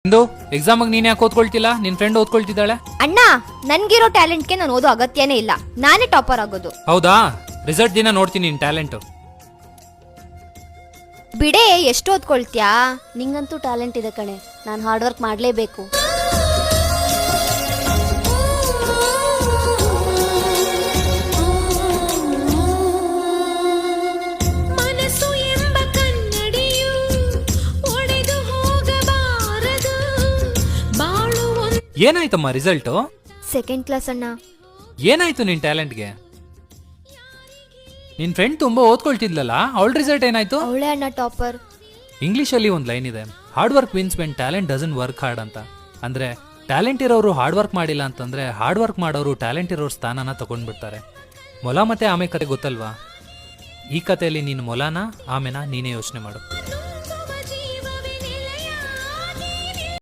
ಇಂದು exam ನೀನ್ ಯಾಕೆ ಓದ್ಕೊಳ್ತಿಲ್ಲ? ನಿನ್ ಫ್ರೆಂಡ್ ಓದ್ಕೊಳ್ತಿದ್ದಾಳೆ. ಅಣ್ಣ, ನನ್ಗಿರೋ ಟ್ಯಾಲೆಂಟ್ಗೆ ನಾನು ಓದೋ ಅಗತ್ಯನೇ ಇಲ್ಲ. ನಾನೇ ಟಾಪರ್ ಆಗೋದು. ಹೌದಾ? ರಿಸಲ್ಟ್ ದಿನ ನೋಡ್ತೀನಿ ನಿನ್ ಟ್ಯಾಲೆಂಟ್. ಬಿಡೆ, ಎಷ್ಟು ಓದ್ಕೊಳ್ತ್ಯಾ? ನಿಂಗಂತೂ ಟ್ಯಾಲೆಂಟ್ ಇದೆ ಕಣೆ, ನಾನು ಹಾರ್ಡ್ ವರ್ಕ್ ಮಾಡಲೇಬೇಕು. ಏನಾಯ್ತಮ್ಮ ರಿಸಲ್ಟ್? ಸೆಕೆಂಡ್ ಕ್ಲಾಸ್ ಅಣ್ಣ. ಏನಾಯ್ತು ನಿನ್ ಟ್ಯಾಲೆಂಟ್ಗೆ? ನಿನ್ ಫ್ರೆಂಡ್ ತುಂಬಾ ಓದ್ಕೊಳ್ತಿದ್ಲಲ್ಲ, ಅವಳ ರಿಸಲ್ಟ್ ಏನಾಯ್ತು? ಅವಳೇ ಅಣ್ಣ ಟಾಪರ್. ಇಂಗ್ಲಿಷ್ ಅಲ್ಲಿ ಒಂದ್ ಲೈನ್ ಇದೆ, hard work wins when talent doesn't work hard ಅಂತ. ಅಂದ್ರೆ ಟ್ಯಾಲೆಂಟ್ ಇರೋರು ಹಾರ್ಡ್ ವರ್ಕ್ ಮಾಡಿಲ್ಲ ಅಂತಂದ್ರೆ ಹಾರ್ಡ್ ವರ್ಕ್ ಮಾಡೋರು ಟ್ಯಾಲೆಂಟ್ ಇರೋರ್ ಸ್ಥಾನನ ತಗೊಂಡ್ಬಿಡ್ತಾರೆ. ಮೊಲ ಮತ್ತೆ ಆಮೆ ಕತೆ ಗೊತ್ತಲ್ವಾ? ಈ ಕಥೆಯಲ್ಲಿ ನೀನು ಮೊಲನ ಆಮೆನ ನೀನೇ ಯೋಚನೆ ಮಾಡು.